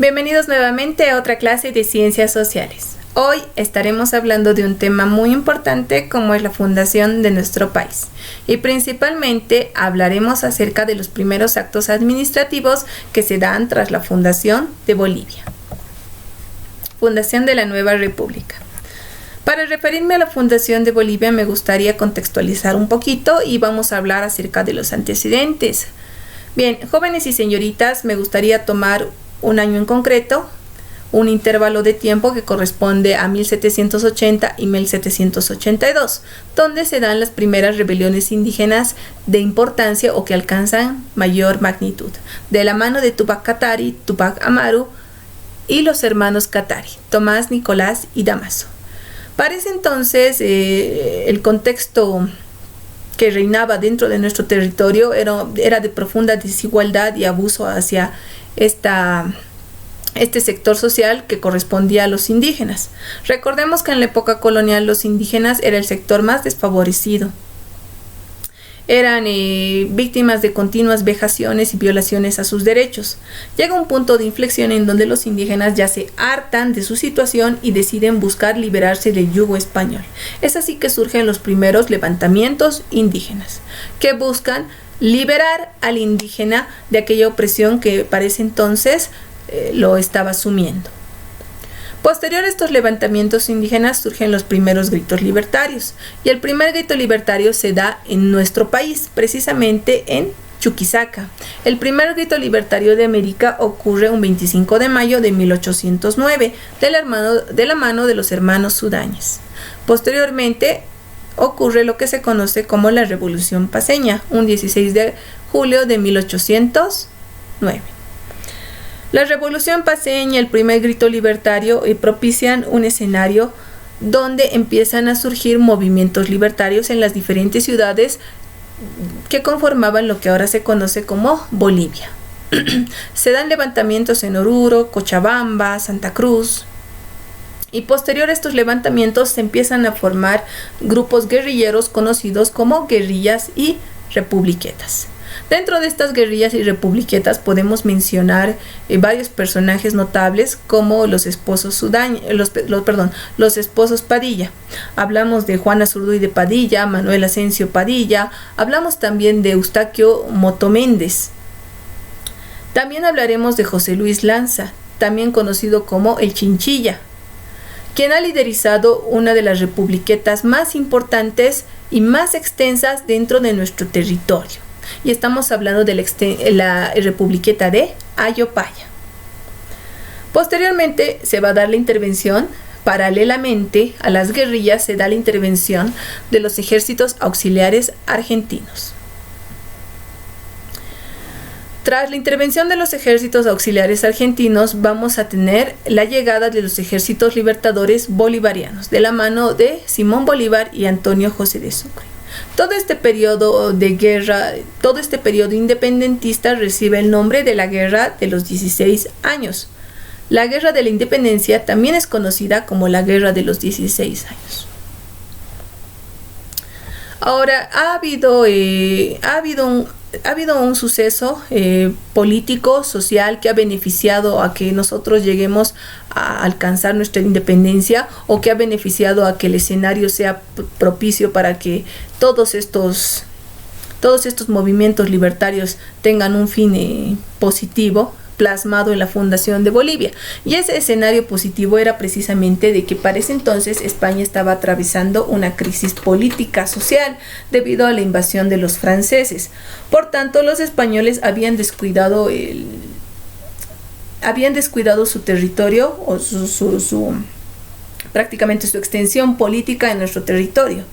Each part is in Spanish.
Bienvenidos nuevamente a otra clase de Ciencias Sociales. Hoy estaremos hablando de un tema muy importante como es la fundación de nuestro país y principalmente hablaremos acerca de los primeros actos administrativos que se dan tras la fundación de Bolivia. Fundación de la nueva república. Para referirme a la fundación de Bolivia me gustaría contextualizar un poquito y vamos a hablar acerca de los antecedentes. Bien, jóvenes y señoritas, me gustaría tomar un año en concreto, un intervalo de tiempo que corresponde a 1780 y 1782, donde se dan las primeras rebeliones indígenas de importancia o que alcanzan mayor magnitud, de la mano de Tupac Katari, Tupac Amaru y los hermanos Katari, Tomás, Nicolás y Damaso. Para ese entonces, el contexto que reinaba dentro de nuestro territorio era de profunda desigualdad y abuso hacia este sector social que correspondía a los indígenas. Recordemos que en la época colonial los indígenas era el sector más desfavorecido. Eran víctimas de continuas vejaciones y violaciones a sus derechos. Llega un punto de inflexión en donde los indígenas ya se hartan de su situación y deciden buscar liberarse del yugo español. Es así que surgen los primeros levantamientos indígenas, que buscan liberar al indígena de aquella opresión que para ese entonces lo estaba sumiendo. Posterior a estos levantamientos indígenas surgen los primeros gritos libertarios, y el primer grito libertario se da en nuestro país, precisamente en Chuquisaca. El primer grito libertario de América ocurre un 25 de mayo de 1809, de la mano de los hermanos Sudáñez. Posteriormente ocurre lo que se conoce como la Revolución Paceña, un 16 de julio de 1809. La Revolución Paceña y el primer grito libertario propician un escenario donde empiezan a surgir movimientos libertarios en las diferentes ciudades que conformaban lo que ahora se conoce como Bolivia. Se dan levantamientos en Oruro, Cochabamba, Santa Cruz. Y posterior a estos levantamientos se empiezan a formar grupos guerrilleros conocidos como guerrillas y republiquetas. Dentro de estas guerrillas y republiquetas podemos mencionar varios personajes notables como los esposos los esposos Padilla. Hablamos de Juan Azurduy de Padilla, Manuel Asensio Padilla, hablamos también de Eustaquio Motoméndez. También hablaremos de José Luis Lanza, también conocido como el Chinchilla, quien ha liderizado una de las republiquetas más importantes y más extensas dentro de nuestro territorio. Y estamos hablando de la republiqueta de Ayopaya. Posteriormente se va a dar la intervención, paralelamente a las guerrillas se da la intervención de los ejércitos auxiliares argentinos. Tras la intervención de los ejércitos auxiliares argentinos vamos a tener la llegada de los ejércitos libertadores bolivarianos de la mano de Simón Bolívar y Antonio José de Sucre. Todo este periodo de guerra, todo este periodo independentista recibe el nombre de la Guerra de los 16 años. La Guerra de la Independencia también es conocida como la Guerra de los 16 años. Ahora, ha habido un suceso político, social, que ha beneficiado a que nosotros lleguemos a alcanzar nuestra independencia o que ha beneficiado a que el escenario sea propicio para que todos estos movimientos libertarios tengan un fin positivo plasmado en la fundación de Bolivia. Y ese escenario positivo era precisamente de que para ese entonces España estaba atravesando una crisis política social debido a la invasión de los franceses. Por tanto, los españoles habían descuidado su territorio o prácticamente su extensión política en nuestro territorio.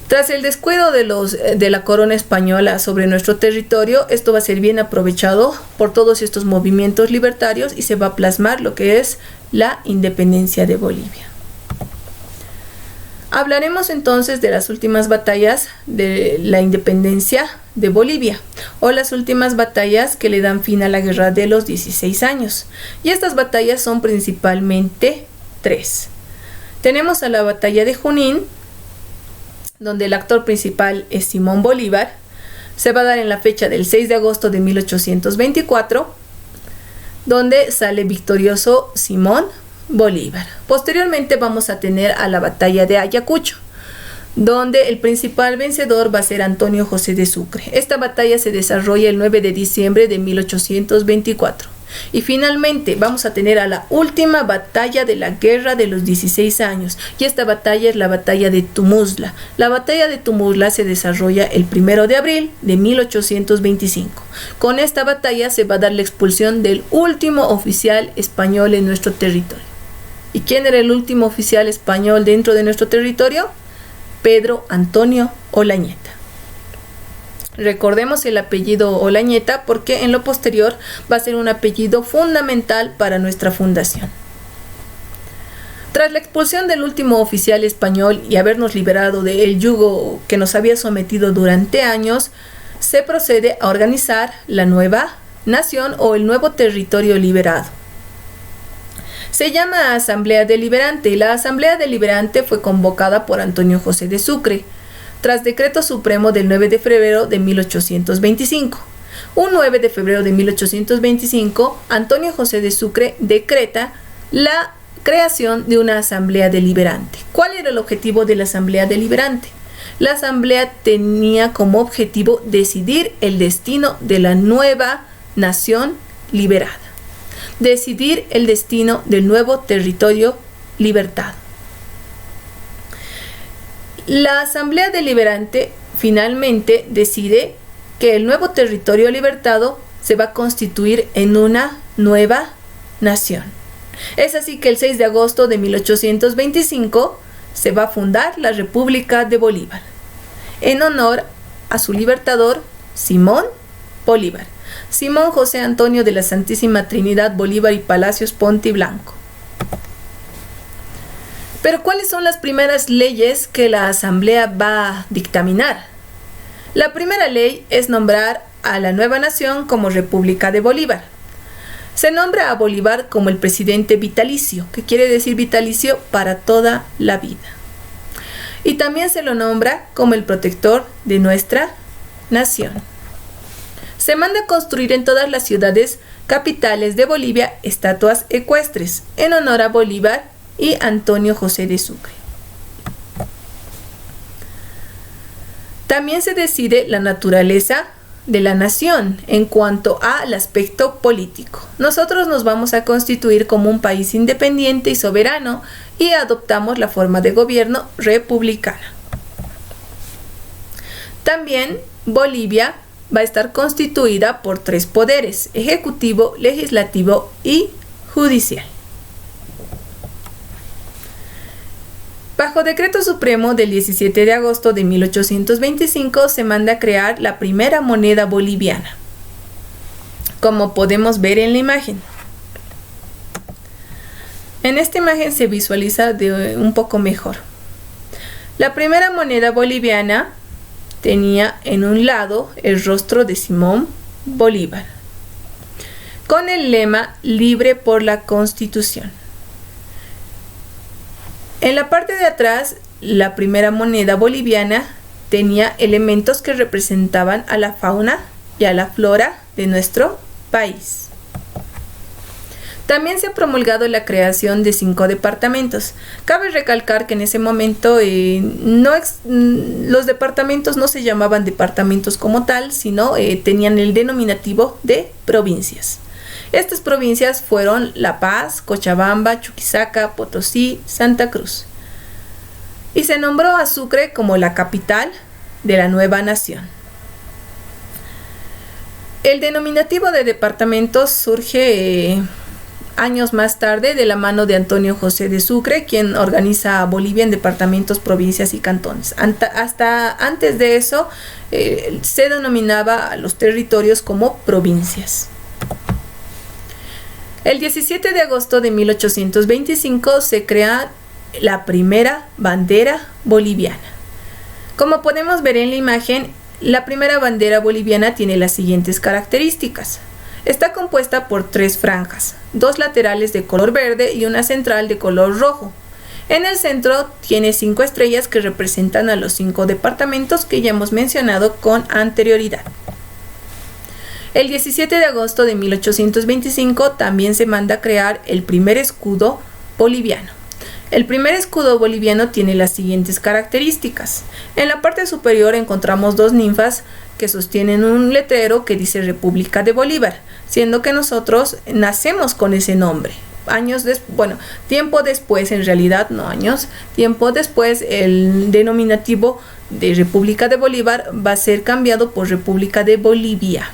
Tras el descuido de la corona española sobre nuestro territorio, esto va a ser bien aprovechado por todos estos movimientos libertarios y se va a plasmar lo que es la independencia de Bolivia. Hablaremos entonces de las últimas batallas de la independencia de Bolivia, o las últimas batallas que le dan fin a la Guerra de los 16 años. Y estas batallas son principalmente tres. Tenemos a la batalla de Junín, donde el actor principal es Simón Bolívar. Se va a dar en la fecha del 6 de agosto de 1824. donde sale victorioso Simón Bolívar. Posteriormente vamos a tener a la batalla de Ayacucho, donde el principal vencedor va a ser Antonio José de Sucre. Esta batalla se desarrolla el 9 de diciembre de 1824. Y finalmente vamos a tener a la última batalla de la Guerra de los 16 años, y esta batalla es la batalla de Tumuzla. La batalla de Tumuzla se desarrolla el 1 de abril de 1825. Con esta batalla se va a dar la expulsión del último oficial español en nuestro territorio. ¿Y quién era el último oficial español dentro de nuestro territorio? Pedro Antonio Olañeta. Recordemos el apellido Olañeta porque en lo posterior va a ser un apellido fundamental para nuestra fundación. Tras la expulsión del último oficial español y habernos liberado del yugo que nos había sometido durante años, se procede a organizar la nueva nación o el nuevo territorio liberado. Se llama Asamblea Deliberante y la Asamblea Deliberante fue convocada por Antonio José de Sucre, tras decreto supremo del 9 de febrero de 1825. Un 9 de febrero de 1825, Antonio José de Sucre decreta la creación de una Asamblea Deliberante. ¿Cuál era el objetivo de la Asamblea Deliberante? La Asamblea tenía como objetivo decidir el destino de la nueva nación liberada. Decidir el destino del nuevo territorio libertado. La Asamblea Deliberante finalmente decide que el nuevo territorio libertado se va a constituir en una nueva nación. Es así que el 6 de agosto de 1825 se va a fundar la República de Bolívar, en honor a su libertador Simón Bolívar. Simón José Antonio de la Santísima Trinidad Bolívar y Palacios Ponte y Blanco. Pero ¿cuáles son las primeras leyes que la Asamblea va a dictaminar? La primera ley es nombrar a la nueva nación como República de Bolívar. Se nombra a Bolívar como el presidente vitalicio, que quiere decir vitalicio para toda la vida. Y también se lo nombra como el protector de nuestra nación. Se manda a construir en todas las ciudades capitales de Bolivia estatuas ecuestres en honor a Bolívar y Antonio José de Sucre. También se decide la naturaleza de la nación en cuanto al aspecto político. Nosotros nos vamos a constituir como un país independiente y soberano y adoptamos la forma de gobierno republicana. También Bolivia va a estar constituida por 3 poderes: ejecutivo, legislativo y judicial. Bajo decreto supremo del 17 de agosto de 1825 se manda a crear la primera moneda boliviana, como podemos ver en la imagen. En esta imagen se visualiza un poco mejor. La primera moneda boliviana tenía en un lado el rostro de Simón Bolívar, con el lema "Libre por la Constitución". En la parte de atrás, la primera moneda boliviana tenía elementos que representaban a la fauna y a la flora de nuestro país. También se ha promulgado la creación de 5 departamentos. Cabe recalcar que en ese momento los departamentos no se llamaban departamentos como tal, sino tenían el denominativo de provincias. Estas provincias fueron La Paz, Cochabamba, Chuquisaca, Potosí, Santa Cruz. Y se nombró a Sucre como la capital de la nueva nación. El denominativo de departamentos surge años más tarde de la mano de Antonio José de Sucre, quien organiza a Bolivia en departamentos, provincias y cantones. Hasta antes de eso se denominaba a los territorios como provincias. El 17 de agosto de 1825 se crea la primera bandera boliviana. Como podemos ver en la imagen, la primera bandera boliviana tiene las siguientes características. Está compuesta por 3 franjas, 2 laterales de color verde y una central de color rojo. En el centro tiene 5 estrellas que representan a los 5 departamentos que ya hemos mencionado con anterioridad. El 17 de agosto de 1825 también se manda a crear el primer escudo boliviano. El primer escudo boliviano tiene las siguientes características. En la parte superior encontramos dos ninfas que sostienen un letrero que dice República de Bolívar, siendo que nosotros nacemos con ese nombre. Tiempo después, en realidad no años, tiempo después el denominativo de República de Bolívar va a ser cambiado por República de Bolivia.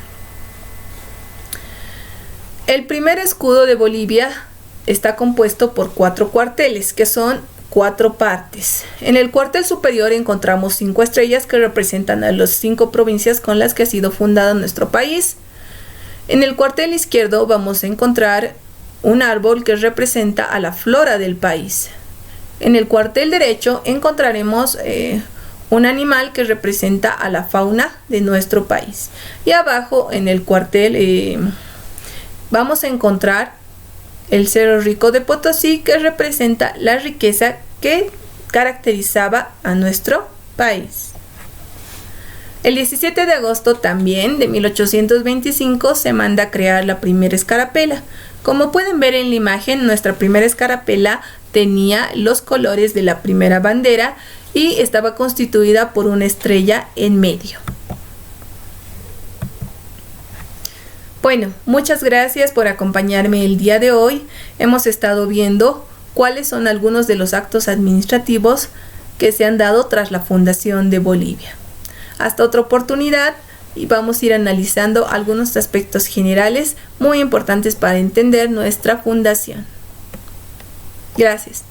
El primer escudo de Bolivia está compuesto por 4 cuarteles, que son 4 partes. En el cuartel superior encontramos 5 estrellas que representan a las 5 provincias con las que ha sido fundado nuestro país. En el cuartel izquierdo vamos a encontrar un árbol que representa a la flora del país. En el cuartel derecho encontraremos un animal que representa a la fauna de nuestro país. Y abajo en el cuartel vamos a encontrar el Cerro Rico de Potosí, que representa la riqueza que caracterizaba a nuestro país. El 17 de agosto también de 1825 se manda a crear la primera escarapela. Como pueden ver en la imagen, nuestra primera escarapela tenía los colores de la primera bandera y estaba constituida por una estrella en medio. Bueno, muchas gracias por acompañarme el día de hoy. Hemos estado viendo cuáles son algunos de los actos administrativos que se han dado tras la fundación de Bolivia. Hasta otra oportunidad y vamos a ir analizando algunos aspectos generales muy importantes para entender nuestra fundación. Gracias.